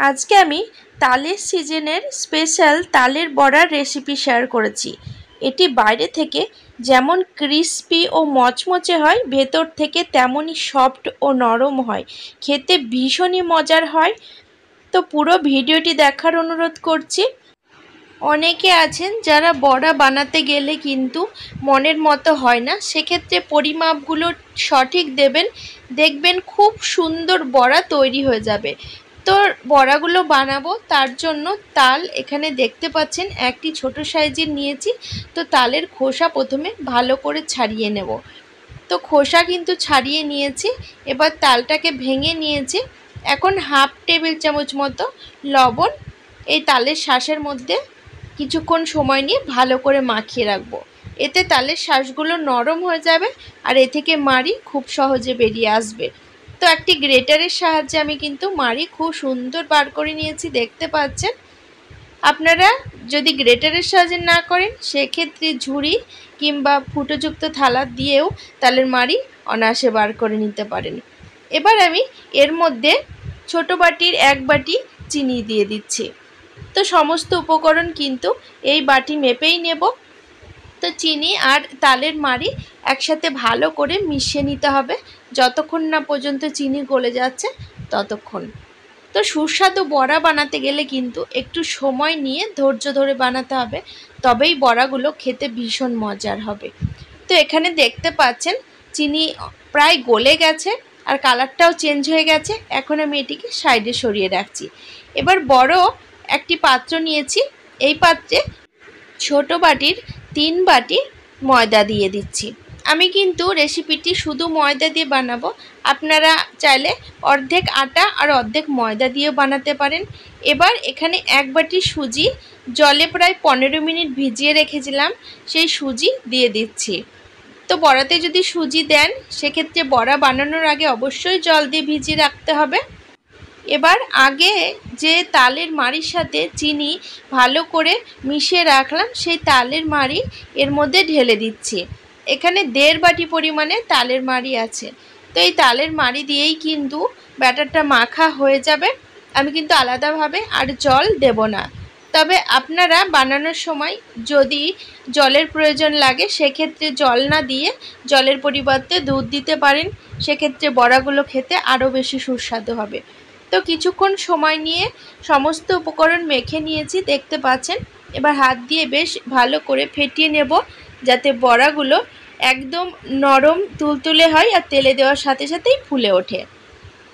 আজকে আমি তালের সিজনের স্পেশাল তালের বড়ার রেসিপি শেয়ার করেছি। এটি বাইরে থেকে যেমন ক্রিস্পি ও মচমচে হয়, ভেতর থেকে তেমনই সফট ও নরম হয়। খেতে ভীষণই মজার হয়। তো পুরো ভিডিওটি দেখার অনুরোধ করছি। অনেকে আছেন যারা বড়া বানাতে গেলে কিন্তু মনের মতো হয় না, সেক্ষেত্রে পরিমাপগুলো সঠিক দেবেন, দেখবেন খুব সুন্দর বড়া তৈরি হয়ে যাবে। তো বড়াগুলো বানাবো তার জন্য তাল এখানে দেখতে পাচ্ছেন একটি ছোট সাইজের নিয়েছি। তো তালের খোসা প্রথমে ভালো করে ছাড়িয়ে নেব। তো খোসা কিন্তু ছাড়িয়ে নিয়েছি। এবার তালটাকে ভেঙে নিয়েছি। এখন হাফ টেবিল চামচ মতো লবণ এই তালের শাঁসের মধ্যে কিছুক্ষণ সময় নিয়ে ভালো করে মাখিয়ে রাখবো। এতে তালের শাঁসগুলো নরম হয়ে যাবে আর এ থেকে মাড়ি খুব সহজে বেরিয়ে আসবে। তো একটি গ্রেটারের সাহায্যে আমি কিন্তু মাড়ি খুব সুন্দর বার করে নিয়েছি, দেখতে পাচ্ছেন। আপনারা যদি গ্রেটারের সাহায্যে না করেন সেক্ষেত্রে ঝুড়ি কিংবা ফুটোযুক্ত থালা দিয়েও তালের মাড়ি অনায়াসে বার করে নিতে পারেন। এবার আমি এর মধ্যে ছোট বাটির 1 বাটি চিনি দিয়ে দিচ্ছি। তো সমস্ত উপকরণ কিন্তু এই বাটি মেপেই নেব। তো চিনি আর তালের মাড়ি একসাথে ভালো করে মিশিয়ে নিতে হবে, যতক্ষণ না পর্যন্ত চিনি গলে যাচ্ছে ততক্ষণ। তো সুস্বাদু বড়া বানাতে গেলে কিন্তু একটু সময় নিয়ে ধৈর্য ধরে বানাতে হবে, তবেই বড়াগুলো খেতে ভীষণ মজার হবে। তো এখানে দেখতে পাচ্ছেন চিনি প্রায় গলে গেছে আর কালারটাও চেঞ্জ হয়ে গেছে। এখন আমি এটিকে সাইডে সরিয়ে রাখছি। এবার বড় একটি পাত্র নিয়েছি। এই পাত্রে ছোট বাটির 3 বাটি ময়দা দিয়ে দিচ্ছি। আমি কিন্তু রেসিপিটি শুধু ময়দা দিয়ে বানাবো, আপনারা চাইলে অর্ধেক আটা আর অর্ধেক ময়দা দিয়েও বানাতে পারেন। এবার এখানে 1 বাটি সুজি জলে প্রায় 15 মিনিট ভিজিয়ে রেখেছিলাম, সেই সুজি দিয়ে দিচ্ছি। তো বড়াতে যদি সুজি দেন সেক্ষেত্রে বড়া বানানোর আগে অবশ্যই জল দিয়ে ভিজিয়ে রাখতে হবে। এবার আগে যে তালের মাড়ির সাথে চিনি ভালো করে মিশিয়ে রাখলাম সেই তালের মাড়ি এর মধ্যে ঢেলে দিচ্ছি। এখানে 1.5 বাটি পরিমাণে তালের মাড়ি আছে। তো এই তালের মাড়ি দিয়েই কিন্তু ব্যাটারটা মাখা হয়ে যাবে। আমি কিন্তু আলাদাভাবে আর জল দেব না। তবে আপনারা বানানোর সময় যদি জলের প্রয়োজন লাগে সেক্ষেত্রে জল না দিয়ে জলের পরিবর্তে দুধ দিতে পারেন, সেক্ষেত্রে বড়াগুলো খেতে আরও বেশি সুস্বাদু হবে। তো কিছুক্ষণ সময় নিয়ে সমস্ত উপকরণ মেখে নিয়েছি, দেখতে পাচ্ছেন। এবার হাত দিয়ে বেশ ভালো করে ফেটিয়ে নেব যাতে বড়াগুলো একদম নরম তুলতুলে হয় আর তেলে দেওয়ার সাথে সাথেই ফুলে ওঠে।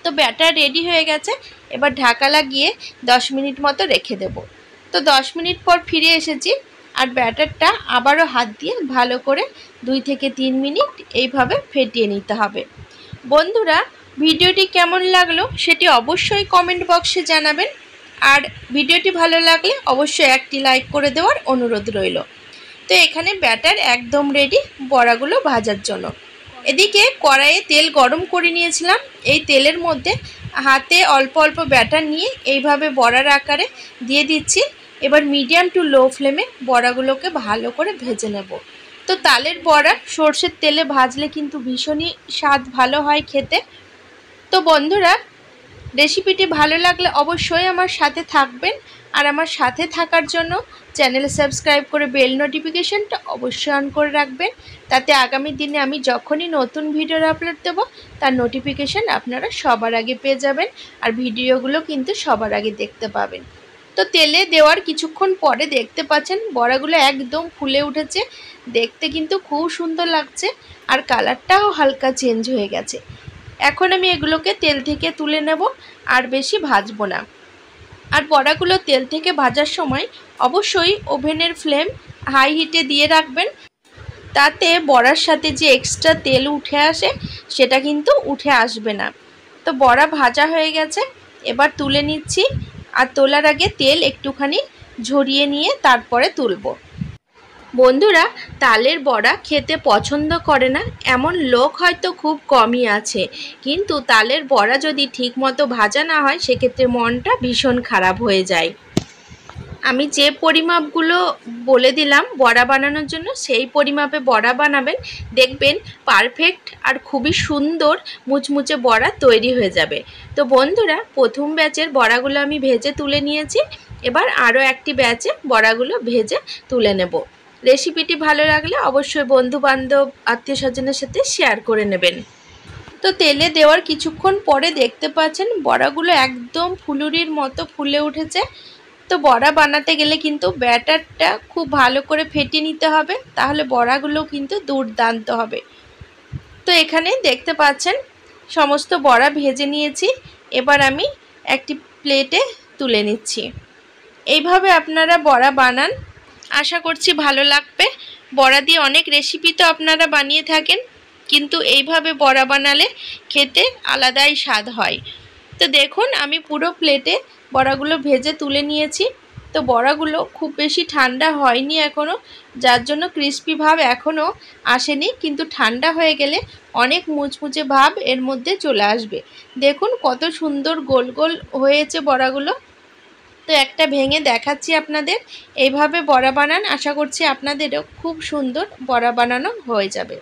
তো ব্যাটার রেডি হয়ে গেছে। এবার ঢাকা লাগিয়ে 10 মিনিট মতো রেখে দেব। তো 10 মিনিট পর ফিরে এসেছি আর ব্যাটারটা আবারও হাত দিয়ে ভালো করে 2 থেকে 3 মিনিট এইভাবে ফেটিয়ে নিতে হবে। বন্ধুরা, ভিডিওটি কেমন লাগলো সেটি অবশ্যই কমেন্ট বক্সে জানাবেন। আর ভিডিওটি ভালো লাগলে অবশ্যই একটি লাইক করে দেওয়ার অনুরোধ রইল। তো এখানে ব্যাটার একদম রেডি বড়াগুলো ভাজার জন্য। এদিকে কড়াইয়ে তেল গরম করে নিয়েছিলাম। এই তেলের মধ্যে হাতে অল্প অল্প ব্যাটার নিয়ে এইভাবে বড়ার আকারে দিয়ে দিচ্ছি। এবার মিডিয়াম টু লো ফ্লেমে বড়াগুলোকে ভালো করে ভেজে নেব। তো তালের বড়া সর্ষের তেলে ভাজলে কিন্তু ভীষণই স্বাদ ভালো হয় খেতে। তো বন্ধুরা, রেসিপিটি ভালো লাগলে অবশ্যই আমার সাথে থাকবেন। আর আমার সাথে থাকার জন্য চ্যানেল সাবস্ক্রাইব করে বেল নোটিফিকেশনটা অবশ্যই অন করে রাখবেন, তাতে আগামী দিনে আমি যখনই নতুন ভিডিও আপলোড দেব তার নোটিফিকেশন আপনারা সবার আগে পেয়ে যাবেন আর ভিডিওগুলো কিন্তু সবার আগে দেখতে পাবেন। তো তেলে দেওয়ার কিছুক্ষণ পরে দেখতে পাচ্ছেন বড়াগুলো একদম ফুলে উঠেছে, দেখতে কিন্তু খুব সুন্দর লাগছে আর কালারটাও হালকা চেঞ্জ হয়ে গেছে। এখন আমি এগুলোকে তেল থেকে তুলে নেব, আর বেশি ভাজবো না। আর বড়াগুলো তেল থেকে ভাজার সময় অবশ্যই ওভেনের ফ্লেম হাই হিটে দিয়ে রাখবেন, তাতে বড়ার সাথে যে এক্সট্রা তেল উঠে আসে সেটা কিন্তু উঠে আসবে না। তো বড়া ভাজা হয়ে গেছে, এবার তুলে নিচ্ছি। আর তোলার আগে তেল একটুখানি ঝরিয়ে নিয়ে তারপরে তুলব। বন্ধুরা, তালের বড়া খেতে পছন্দ করে না এমন লোক হয়তো খুব কমই আছে, কিন্তু তালের বড়া যদি ঠিকমতো ভাজা না হয় সেক্ষেত্রে মনটা ভীষণ খারাপ হয়ে যায়। আমি যে পরিমাপগুলো বলে দিলাম বড়া বানানোর জন্য সেই পরিমাপে বড়া বানাবেন, দেখবেন পারফেক্ট আর খুবই সুন্দর মুচমুচে বড়া তৈরি হয়ে যাবে। তো বন্ধুরা, প্রথম ব্যাচের বড়াগুলো আমি ভেজে তুলে নিয়েছি, এবার আরও একটি ব্যাচে বড়াগুলো ভেজে তুলে নেব। রেসিপিটি ভালো লাগলে অবশ্যই বন্ধুবান্ধব আত্মীয় স্বজনের সাথে শেয়ার করে নেবেন। তো তেলে দেওয়ার কিছুক্ষণ পরে দেখতে পাচ্ছেন বড়াগুলো একদম ফুলুরির মতো ফুলে উঠেছে। তো বড়া বানাতে গেলে কিন্তু ব্যাটারটা খুব ভালো করে ফেটিয়ে নিতে হবে, তাহলে বড়াগুলো কিন্তু দুর্দান্ত হবে। তো এখানে দেখতে পাচ্ছেন সমস্ত বড়া ভেজে নিয়েছি, এবার আমি একটি প্লেটে তুলে নিচ্ছি। এইভাবে আপনারা বড়া বানান, আশা করছি ভালো লাগবে। বড়া দিয়ে অনেক রেসিপি তো আপনারা বানিয়ে থাকেন, কিন্তু এইভাবে বড়া বানালে খেতে আলাদাই স্বাদ হয়। তো দেখুন আমি পুরো প্লেটে বড়াগুলো ভেজে তুলে নিয়েছি। তো বড়াগুলো খুব বেশি ঠান্ডা হয়নি এখনও, যার জন্য ক্রিস্পি ভাব এখনও আসেনি, কিন্তু ঠান্ডা হয়ে গেলে অনেক মুচমুচে ভাব এর মধ্যে চলে আসবে। দেখুন কত সুন্দর গোল গোল হয়েছে বড়াগুলো। তো একটা ভেঙে দেখাচ্ছি আপনাদের। এইভাবে বড়া বানান, আশা করছি আপনাদেরও খুব সুন্দর বড়া বানানো হয়ে যাবে।